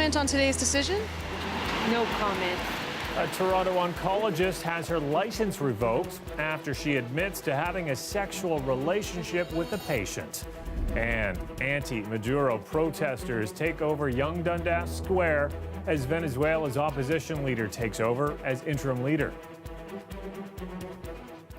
comment on today's decision? No comment. A Toronto oncologist has her license revoked after she admits to having a sexual relationship with a patient. And anti-Maduro protesters take over Young Dundas Square as Venezuela's opposition leader takes over as interim leader.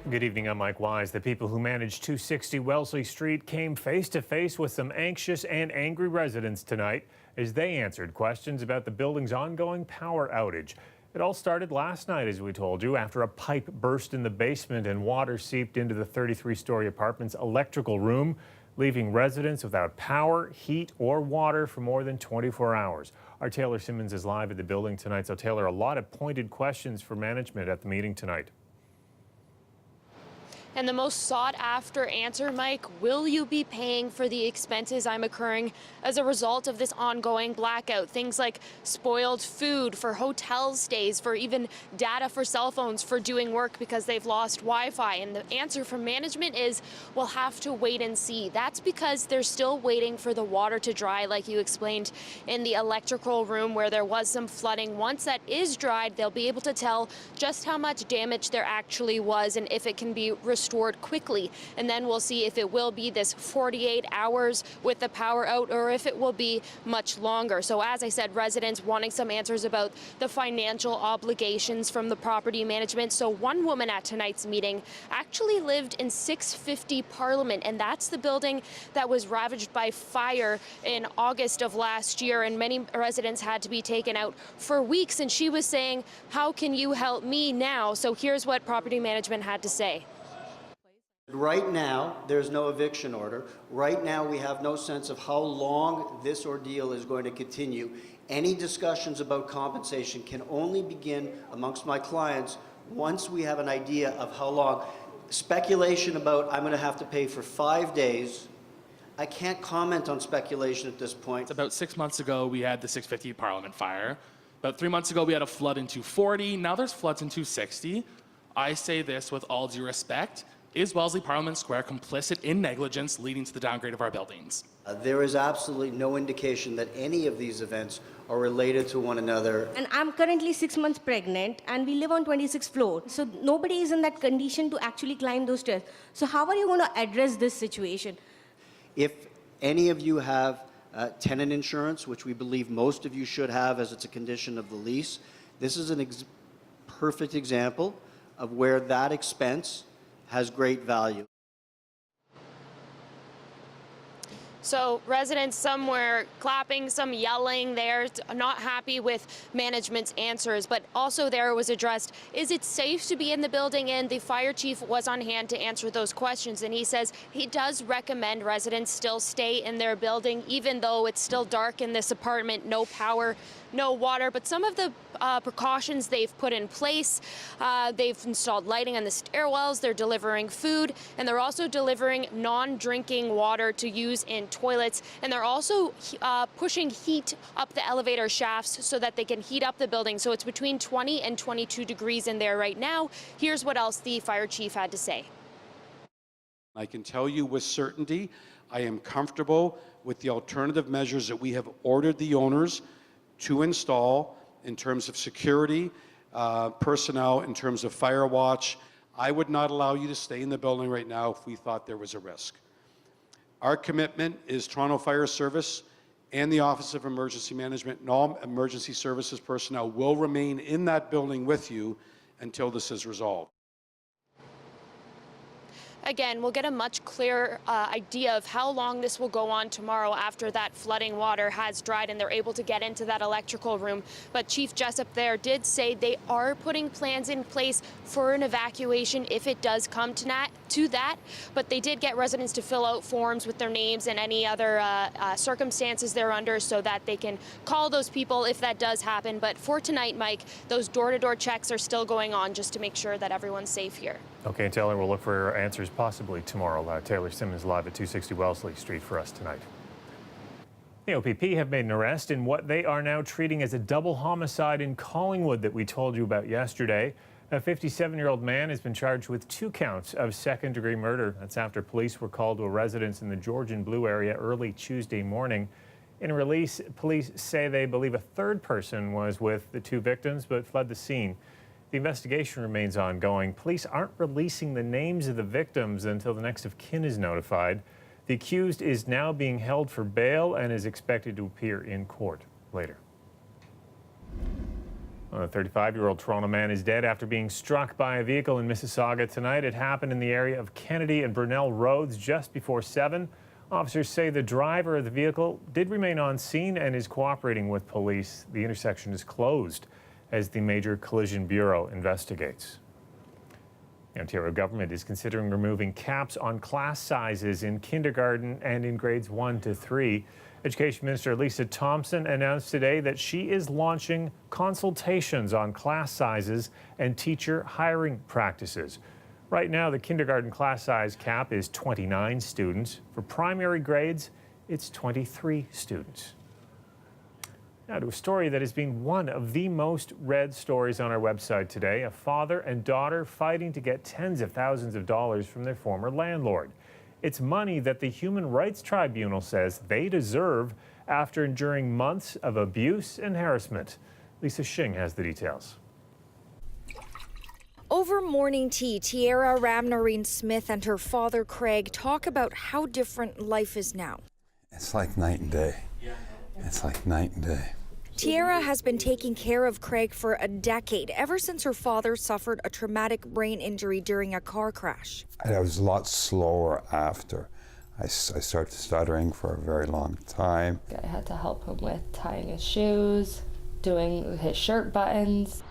Good evening, I'm Mike Wise. The people who manage 260 Wellesley Street came face to face with some anxious and angry residents tonight as they answered questions about the building's ongoing power outage. It all started last night, as we told you, after a pipe burst in the basement and water seeped into the 33-story apartment's electrical room, leaving residents without power, heat, or water for more than 24 hours. Our Taylor Simmons is live at the building tonight. So, Taylor, a lot of pointed questions for management at the meeting tonight. And the most sought after answer, Mike, will you be paying for the expenses I'm incurring as a result of this ongoing blackout? Things like spoiled food, for hotel stays, for even data for cell phones for doing work because they've lost Wi-Fi. And the answer from management is we'll have to wait and see. That's because they're still waiting for the water to dry, like you explained, in the electrical room where there was some flooding. Once that is dried, they'll be able to tell just how much damage there actually was and if it can be restored quickly, and then we'll see if it will be this 48 hours with the power out or if it will be much longer. So as I said, residents wanting some answers about the financial obligations from the property management. So one woman at tonight's meeting actually lived in 650 Parliament, and that's the building that was ravaged by fire in August of last year, and many residents had to be taken out for weeks, and she was saying, how can you help me now? So here's what property management had to say. Right now, there's no eviction order. Right now, we have no sense of how long this ordeal is going to continue. Any discussions about compensation can only begin amongst my clients once we have an idea of how long. Speculation about I'm going to have to pay for 5 days. I can't comment on speculation at this point. About 6 months ago, we had the 650 Parliament fire. About 3 months ago, we had a flood in 240. Now there's floods in 260. I say this with all due respect. Is Wellesley Parliament Square complicit in negligence leading to the downgrade of our buildings? There is absolutely no indication that any of these events are related to one another. And I'm currently 6 months pregnant, and we live on 26th floor. So nobody is in that condition to actually climb those stairs. So how are you going to address this situation? If any of you have tenant insurance, which we believe most of you should have as it's a condition of the lease, this is a perfect example of where that expense has great value. So residents, some were clapping, some yelling. They're not happy with management's answers, but also there was addressed, is it safe to be in the building? And the fire chief was on hand to answer those questions. And he says he does recommend residents still stay in their building, even though it's still dark in this apartment, no power, no water. But some of the precautions they've put in place, they've installed lighting on the stairwells, they're delivering food, and they're also delivering non-drinking water to use in toilets. And they're also pushing heat up the elevator shafts so that they can heat up the building. So it's between 20 and 22 degrees in there right now. Here's what else the fire chief had to say. I can tell you with certainty, I am comfortable with the alternative measures that we have ordered the owners to install in terms of security, personnel, in terms of fire watch. I would not allow you to stay in the building right now if we thought there was a risk. Our commitment is Toronto Fire Service and the Office of Emergency Management and all emergency services personnel will remain in that building with you until this is resolved. Again, we'll get a much clearer idea of how long this will go on tomorrow after that flooding water has dried and they're able to get into that electrical room. But Chief Jessup there did say they are putting plans in place for an evacuation if it does come to that. But they did get residents to fill out forms with their names and any other circumstances they're under so that they can call those people if that does happen. But for tonight, Mike, those door-to-door checks are still going on just to make sure that everyone's safe here. Okay, Taylor, we'll look for answers possibly tomorrow. Taylor Simmons live at 260 Wellesley Street for us tonight. The OPP have made an arrest in what they are now treating as a double homicide in Collingwood that we told you about yesterday. A 57-year-old man has been charged with 2 counts of second-degree murder. That's after police were called to a residence in the Georgian Blue area early Tuesday morning. In a release, police say they believe a third person was with the two victims but fled the scene. The investigation remains ongoing. Police aren't releasing the names of the victims until the next of kin is notified. The accused is now being held for bail and is expected to appear in court later. A 35-year-old Toronto man is dead after being struck by a vehicle in Mississauga tonight. It happened in the area of Kennedy and Brunel Roads just before 7. Officers say the driver of the vehicle did remain on scene and is cooperating with police. The intersection is closed as the Major Collision Bureau investigates. The Ontario government is considering removing caps on class sizes in kindergarten and in grades 1 to 3. Education Minister Lisa Thompson announced today that she is launching consultations on class sizes and teacher hiring practices. Right now, the kindergarten class size cap is 29 students. For primary grades, it's 23 students. Now to a story that has been one of the most read stories on our website today. A father and daughter fighting to get tens of thousands of dollars from their former landlord. It's money that the Human Rights Tribunal says they deserve after enduring months of abuse and harassment. Lisa Shing has the details. Over morning tea, Tiara Ramnarine Smith and her father Craig talk about how different life is now. It's like night and day. It's like night and day. Tiara has been taking care of Craig for a decade, ever since her father suffered a traumatic brain injury during a car crash. I was a lot slower after. I started stuttering for a very long time. I had to help him with tying his shoes, doing his shirt buttons.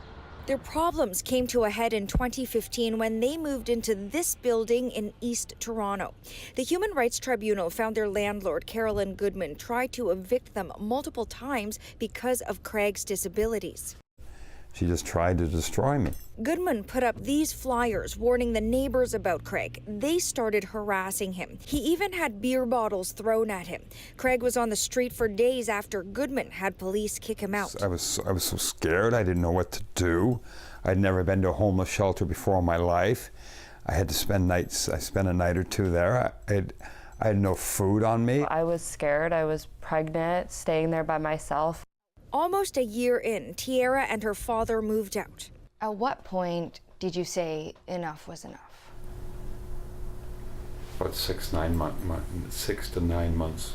Their problems came to a head in 2015 when they moved into this building in East Toronto. The Human Rights Tribunal found their landlord, Carolyn Goodman, tried to evict them multiple times because of Craig's disabilities. She just tried to destroy me. Goodman put up these flyers warning the neighbors about Craig. They started harassing him. He even had beer bottles thrown at him. Craig was on the street for days after Goodman had police kick him out. I was so scared. I didn't know what to do. I'd never been to a homeless shelter before in my life. I had to spend nights. I spent a night or two there. I had no food on me. I was scared. I was pregnant, staying there by myself. Almost a year in, Tiara and her father moved out. At what point did you say enough was enough? About 6 to 9 months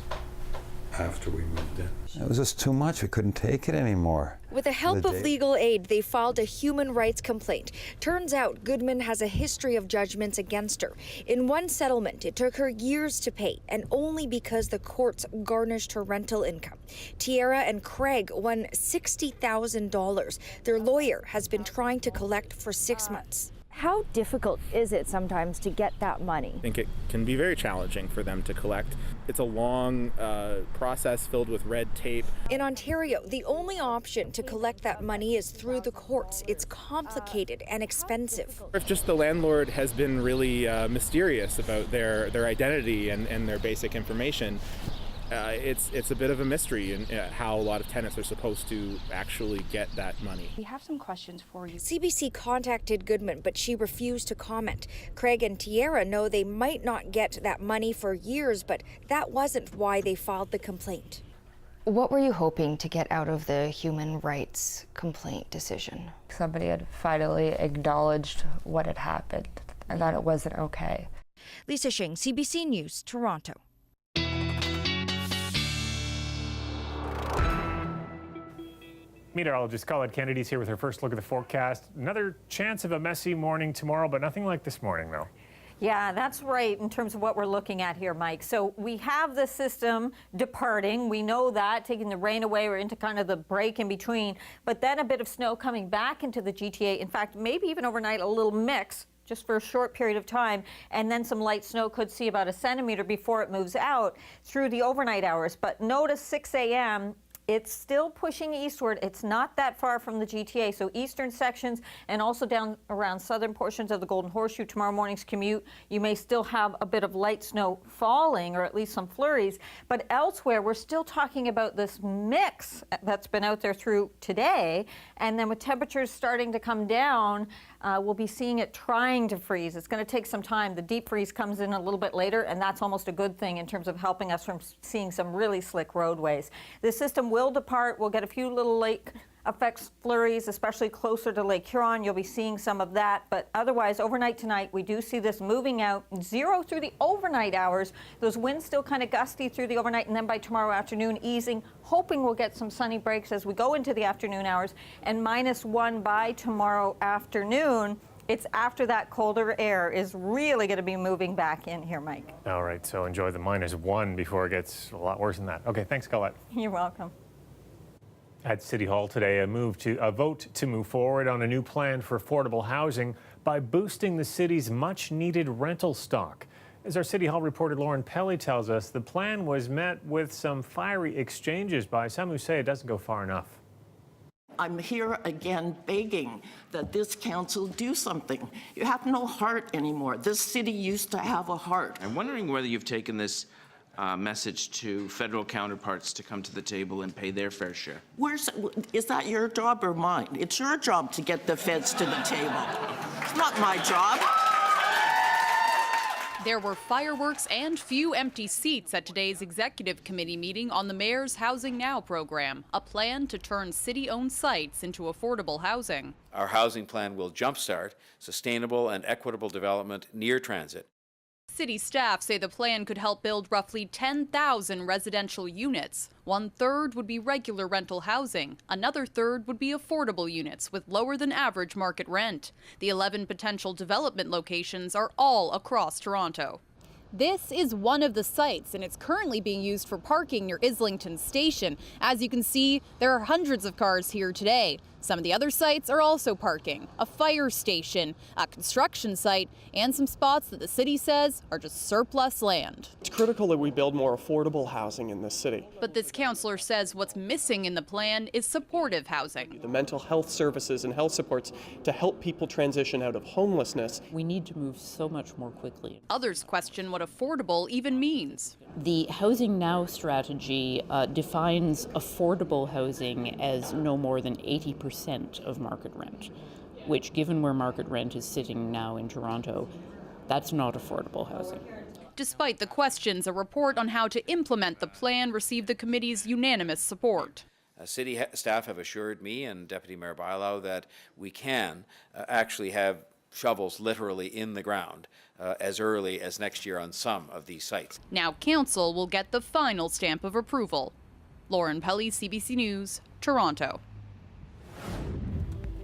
after we moved in. It was just too much. We couldn't take it anymore. With the help of legal aid, they filed a human rights complaint. Turns out Goodman has a history of judgments against her. In one settlement, it took her years to pay, and only because the courts garnished her rental income. Tiara and Craig won $60,000. Their lawyer has been trying to collect for 6 months. How difficult is it sometimes to get that money? I think it can be very challenging for them to collect. It's a long process filled with red tape. In Ontario, the only option to collect that money is through the courts. It's complicated and expensive. If just the landlord has been really mysterious about their identity and their basic information, it's a bit of a mystery in how a lot of tenants are supposed to actually get that money. We have some questions for you. CBC contacted Goodman, but she refused to comment. Craig and Tiara know they might not get that money for years, but that wasn't why they filed the complaint. What were you hoping to get out of the human rights complaint decision? Somebody had finally acknowledged what had happened and that it wasn't okay. Lisa Shing, CBC News, Toronto. Meteorologist Colette Kennedy's here with her first look at the forecast. Another chance of a messy morning tomorrow, but nothing like this morning, though. Yeah, that's right in terms of what we're looking at here, Mike. So we have the system departing. We know that, taking the rain away. We're into kind of the break in between. But then a bit of snow coming back into the GTA. In fact, maybe even overnight, a little mix just for a short period of time. And then some light snow, could see about 1 centimeter before it moves out through the overnight hours. But notice 6 a.m., It's still pushing eastward. It's not that far from the GTA. So eastern sections and also down around southern portions of the Golden Horseshoe, tomorrow morning's commute, you may still have a bit of light snow falling, or at least some flurries. But elsewhere, we're still talking about this mix that's been out there through today. And then with temperatures starting to come down, we'll be seeing it trying to freeze. It's going to take some time. The deep freeze comes in a little bit later, and that's almost a good thing in terms of helping us from seeing some really slick roadways. The system will depart. We'll get a few little lake effects flurries, especially closer to Lake Huron. You'll be seeing some of that. But otherwise, overnight tonight, we do see this moving out. 0 through the overnight hours. Those winds still kind of gusty through the overnight, and then by tomorrow afternoon, easing, hoping we'll get some sunny breaks as we go into the afternoon hours, and -1 by tomorrow afternoon. It's after that colder air is really going to be moving back in here, Mike. All right, so enjoy the -1 before it gets a lot worse than that. Okay, thanks, Colette. You're welcome. At City Hall today, a vote to move forward on a new plan for affordable housing by boosting the city's much-needed rental stock. As our City Hall reporter Lauren Pelly tells us, the plan was met with some fiery exchanges by some who say it doesn't go far enough. I'm here again begging that this council do something. You have no heart anymore. This city used to have a heart. I'm wondering whether you've taken this message to federal counterparts to come to the table and pay their fair share. Is that your job or mine? It's your job to get the feds to the table. It's not my job. There were fireworks and few empty seats at today's executive committee meeting on the mayor's Housing Now program, a plan to turn city-owned sites into affordable housing. Our housing plan will jumpstart sustainable and equitable development near transit. City staff say the plan could help build roughly 10,000 residential units. 1/3 would be regular rental housing. Another third would be affordable units with lower than average market rent. The 11 potential development locations are all across Toronto. This is one of the sites, and it's currently being used for parking near Islington Station. As you can see, there are hundreds of cars here today. Some of the other sites are also parking, a fire station, a construction site, and some spots that the city says are just surplus land. It's critical that we build more affordable housing in this city. But this councillor says what's missing in the plan is supportive housing. The mental health services and health supports to help people transition out of homelessness. We need to move so much more quickly. Others question what affordable even means. The Housing Now strategy defines affordable housing as no more than 80% of market rent, which, given where market rent is sitting now in Toronto, that's not affordable housing. Despite the questions, a report on how to implement the plan received the committee's unanimous support. City staff have assured me and Deputy Mayor Bailau that we can actually have shovels literally in the ground as early as next year on some of these sites. Now council will get the final stamp of approval. Lauren Pelly, CBC News, Toronto.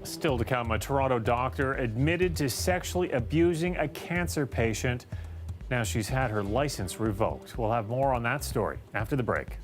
Still to come, a Toronto doctor admitted to sexually abusing a cancer patient. Now she's had her license revoked. We'll have more on that story after the break.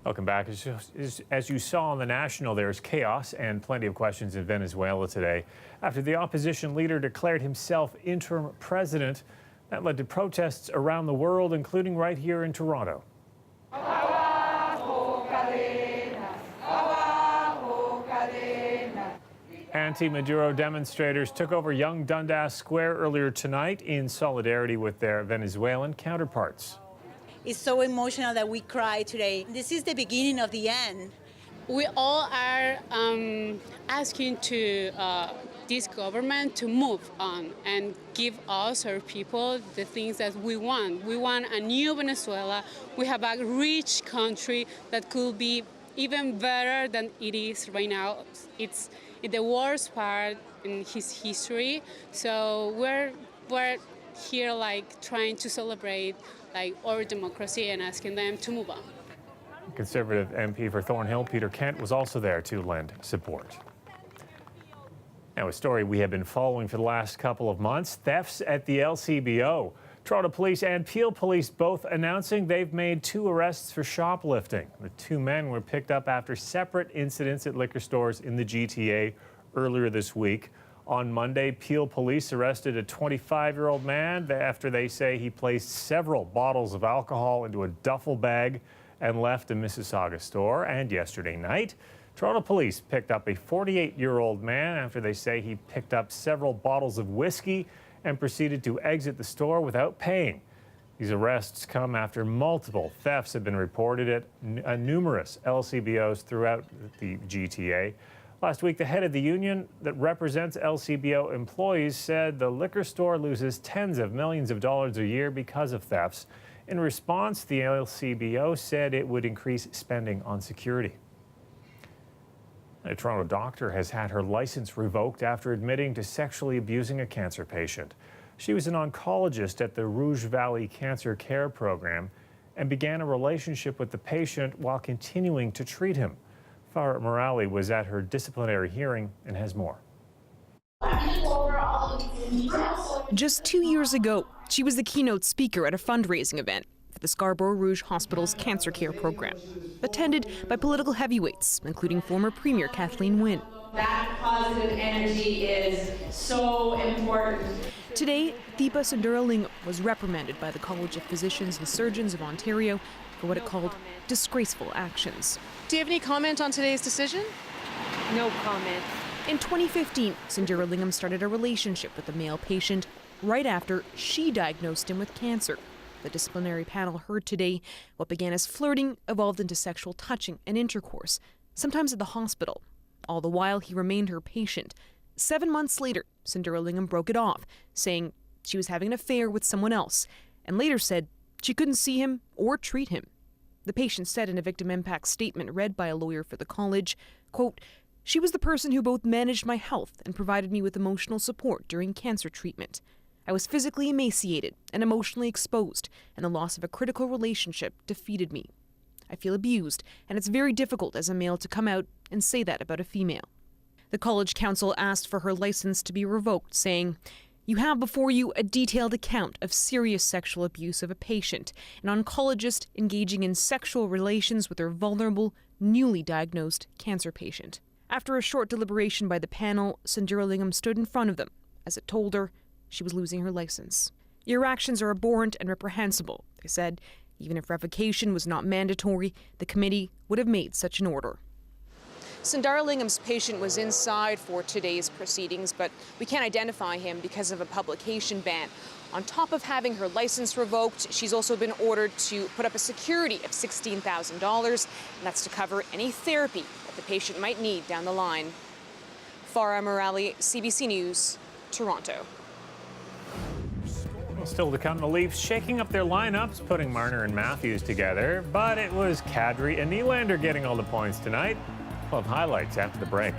Welcome back. As you saw on the National, there's chaos and plenty of questions in Venezuela today after the opposition leader declared himself interim president. That led to protests around the world, including right here in Toronto. Anti-Maduro demonstrators took over Young Dundas Square earlier tonight in solidarity with their Venezuelan counterparts. It's so emotional that we cry today. This is the beginning of the end. We all are asking to this government to move on and give us, our people, the things that we want. We want a new Venezuela. We have a rich country that could be even better than it is right now. It's the worst part in his history. So we're here like trying to celebrate like our democracy and asking them to move on. Conservative MP for Thornhill, Peter Kent, was also there to lend support. Now, a story we have been following for the last couple of months, thefts at the LCBO. Toronto Police and Peel Police both announcing they've made 2 arrests for shoplifting. The 2 men were picked up after separate incidents at liquor stores in the GTA earlier this week. On Monday, Peel Police arrested a 25-year-old man after they say he placed several bottles of alcohol into a duffel bag and left a Mississauga store. And yesterday night, Toronto Police picked up a 48-year-old man after they say he picked up several bottles of whiskey and proceeded to exit the store without paying. These arrests come after multiple thefts have been reported at numerous LCBOs throughout the GTA. Last week, the head of the union that represents LCBO employees said the liquor store loses tens of millions of dollars a year because of thefts. In response, the LCBO said it would increase spending on security. A Toronto doctor has had her license revoked after admitting to sexually abusing a cancer patient. She was an oncologist at the Rouge Valley Cancer Care Program and began a relationship with the patient while continuing to treat him. Farah Morali was at her disciplinary hearing and has more. Just 2 years ago, she was the keynote speaker at a fundraising event for the Scarborough Rouge Hospital's cancer care program, attended by political heavyweights, including former Premier Kathleen Wynne. That positive energy is so important. Today, Deepa Sundaralingam was reprimanded by the College of Physicians and Surgeons of Ontario for what it called disgraceful actions. Do you have any comment on today's decision? No comment. In 2015, Sundaralingam started a relationship with a male patient right after she diagnosed him with cancer. The disciplinary panel heard today what began as flirting evolved into sexual touching and intercourse, sometimes at the hospital. All the while, he remained her patient. 7 months later, Sundaralingam broke it off, saying she was having an affair with someone else, and later said she couldn't see him or treat him. The patient said in a victim impact statement read by a lawyer for the college, quote, "She was the person who both managed my health and provided me with emotional support during cancer treatment. I was physically emaciated and emotionally exposed, and the loss of a critical relationship defeated me. I feel abused, and it's very difficult as a male to come out and say that about a female." The college council asked for her license to be revoked, saying, "You have before you a detailed account of serious sexual abuse of a patient, an oncologist engaging in sexual relations with her vulnerable, newly diagnosed cancer patient." After a short deliberation by the panel, Sundaralingam stood in front of them as it told her she was losing her license. "Your actions are abhorrent and reprehensible," they said. Even if revocation was not mandatory, the committee would have made such an order. Sundaralingam's patient was inside for today's proceedings, but we can't identify him because of a publication ban. On top of having her license revoked, she's also been ordered to put up a security of $16,000, and that's to cover any therapy that the patient might need down the line. Farah Morali, CBC News, Toronto. Still to come, the Leafs shaking up their lineups, putting Marner and Matthews together, but it was Kadri and Nylander getting all the points tonight. We'll have highlights after the break.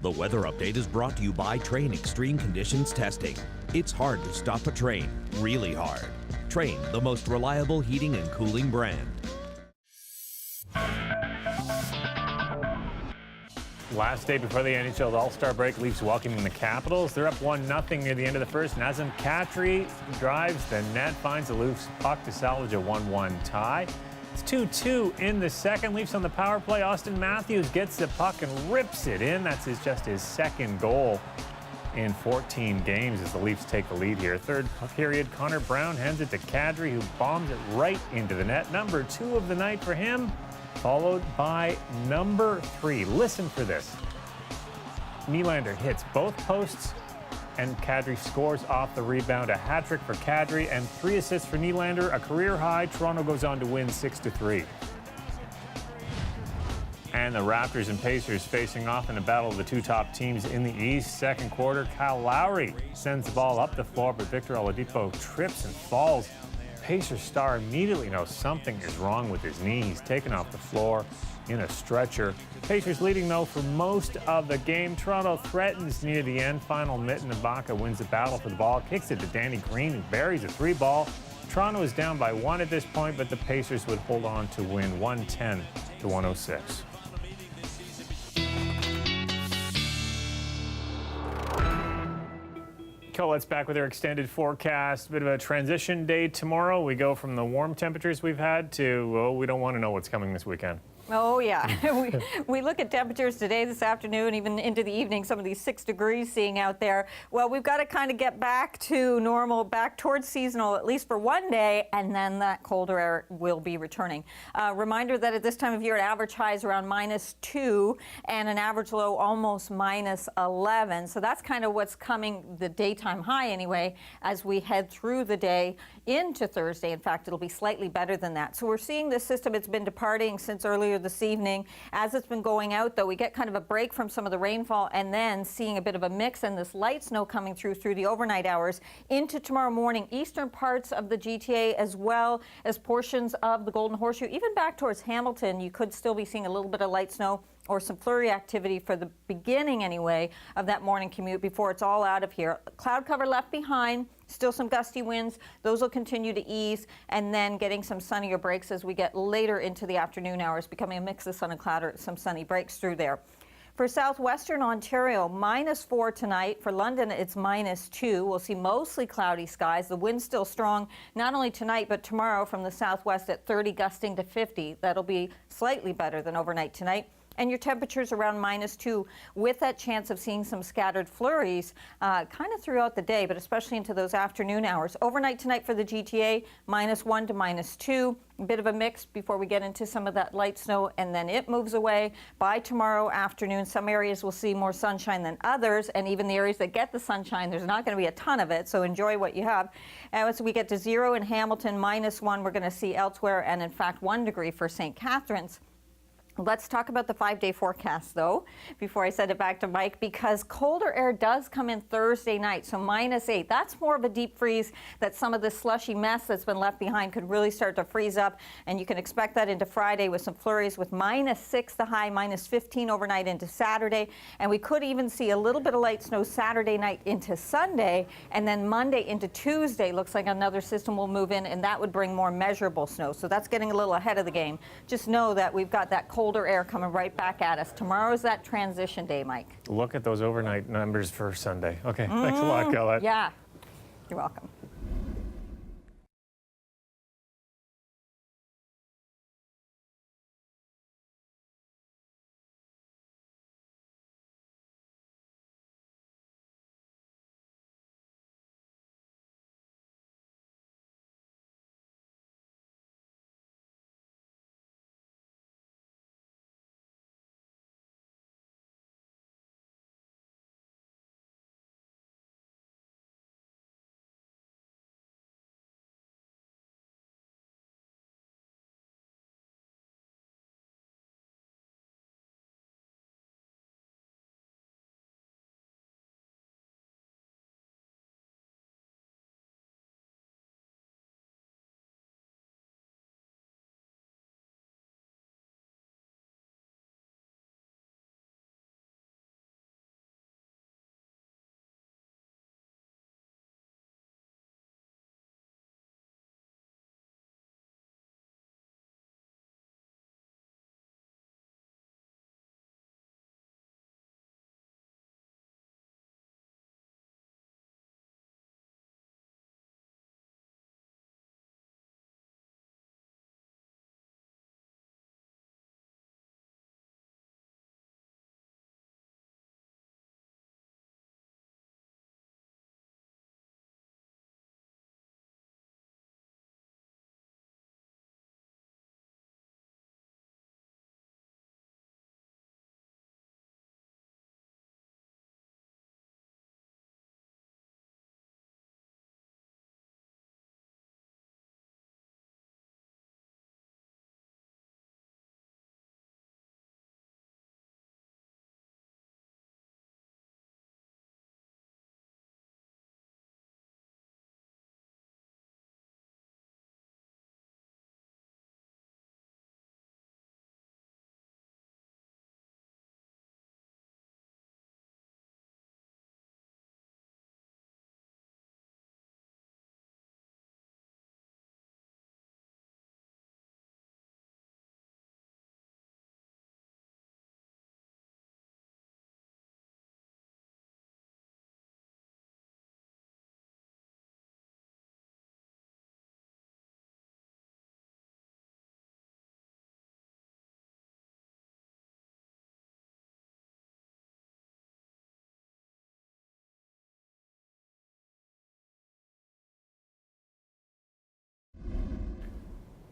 The weather update is brought to you by Train Extreme Conditions Testing. It's hard to stop a train, really hard. Train, the most reliable heating and cooling brand. Last day before the NHL's All-Star break, Leafs welcoming the Capitals. They're up 1-0 near the end of the first. Nazem Kadri drives the net, finds the Leafs puck to salvage a 1-1 tie. It's 2-2 in the second. Leafs on the power play. Austin Matthews gets the puck and rips it in. That's just his second goal in 14 games as the Leafs take the lead here. Third period, Connor Brown hands it to Kadri, who bombs it right into the net. Number 2 of the night for him, followed by number 3. Listen for this. Nylander hits both posts, and Kadri scores off the rebound. A hat trick for Kadri and 3 assists for Nylander, a career high. Toronto goes on to win 6-3. And the Raptors and Pacers facing off in a battle of the 2 top teams in the East. Second quarter, Kyle Lowry sends the ball up the floor, but Victor Oladipo trips and falls. Pacers star immediately knows something is wrong with his knee. He's taken off the floor in a stretcher. Pacers leading, though, for most of the game. Toronto threatens near the end. Final Mitten Ibaka wins the battle for the ball, kicks it to Danny Green, who buries a 3-ball. Toronto is down by 1 at this point, but the Pacers would hold on to win 110-106. Colette's back with our extended forecast. Bit of a transition day tomorrow. We go from the warm temperatures we've had to, oh, we don't want to know what's coming this weekend. Oh, yeah. we look at temperatures today, this afternoon, even into the evening, some of these 6 degrees seeing out there. Well, we've got to kind of get back to normal, back towards seasonal, at least for one day, and then that colder air will be returning. Reminder that at this time of year, an average high is around -2 and an average low almost -11. So that's kind of what's coming, the daytime high anyway, as we head through the day into Thursday. In fact, it'll be slightly better than that. So we're seeing this system, it's been departing since earlier this evening. As it's been going out, though, we get kind of a break from some of the rainfall and then seeing a bit of a mix and this light snow coming through the overnight hours into tomorrow morning. Eastern parts of the GTA as well as portions of the Golden Horseshoe, even back towards Hamilton, you could still be seeing a little bit of light snow or some flurry activity for the beginning anyway of that morning commute before it's all out of here. Cloud cover left behind, still some gusty winds. Those will continue to ease, and then getting some sunnier breaks as we get later into the afternoon hours, becoming a mix of sun and cloud or some sunny breaks through there. For southwestern Ontario, -4 tonight. For London, it's -2. We'll see mostly cloudy skies. The wind's still strong, not only tonight, but tomorrow from the southwest at 30, gusting to 50. That'll be slightly better than overnight tonight. And your temperatures around -2 with that chance of seeing some scattered flurries kind of throughout the day, but especially into those afternoon hours. Overnight tonight for the GTA, -1 to -2. A bit of a mix before we get into some of that light snow, and then it moves away. By tomorrow afternoon, some areas will see more sunshine than others, and even the areas that get the sunshine, there's not going to be a ton of it, so enjoy what you have. And as we get to 0 in Hamilton, -1 we're going to see elsewhere, and in fact 1 degree for St. Catharines. Let's talk about the 5-day forecast, though, before I send it back to Mike, because colder air does come in Thursday night, so -8. That's more of a deep freeze that some of this slushy mess that's been left behind could really start to freeze up, and you can expect that into Friday with some flurries with -6 the high, -15 overnight into Saturday, and we could even see a little bit of light snow Saturday night into Sunday, and then Monday into Tuesday looks like another system will move in, and that would bring more measurable snow. So that's getting a little ahead of the game. Just know that we've got that colder air coming right back at us. Tomorrow's that transition day, Mike. Look at those overnight numbers for Sunday. Okay, thanks a lot, Colette. Yeah, you're welcome.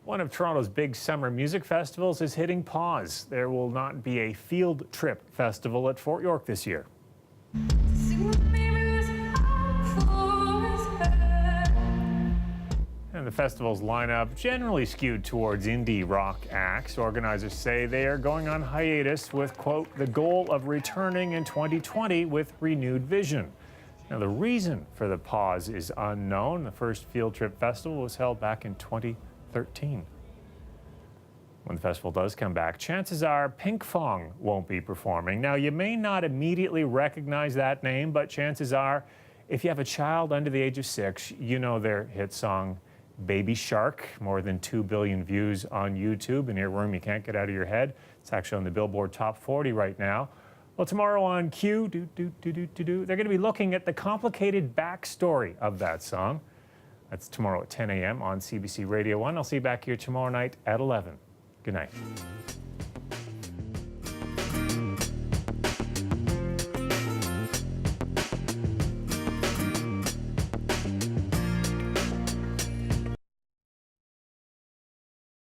One of Toronto's big summer music festivals is hitting pause. There will not be a field trip festival at Fort York this year. And the festival's lineup generally skewed towards indie rock acts. Organizers say they are going on hiatus with, quote, the goal of returning in 2020 with renewed vision. Now, the reason for the pause is unknown. The first field trip festival was held back in 2013. When the festival does come back, chances are Pinkfong won't be performing. Now, you may not immediately recognize that name, but chances are, if you have a child under the age of 6, you know their hit song, Baby Shark. More than 2 billion views on YouTube. In your room, you can't get out of your head. It's actually on the Billboard Top 40 right now. Well, tomorrow on Q, they're going to be looking at the complicated backstory of that song. That's tomorrow at 10 a.m. on CBC Radio 1. I'll see you back here tomorrow night at 11. Good night.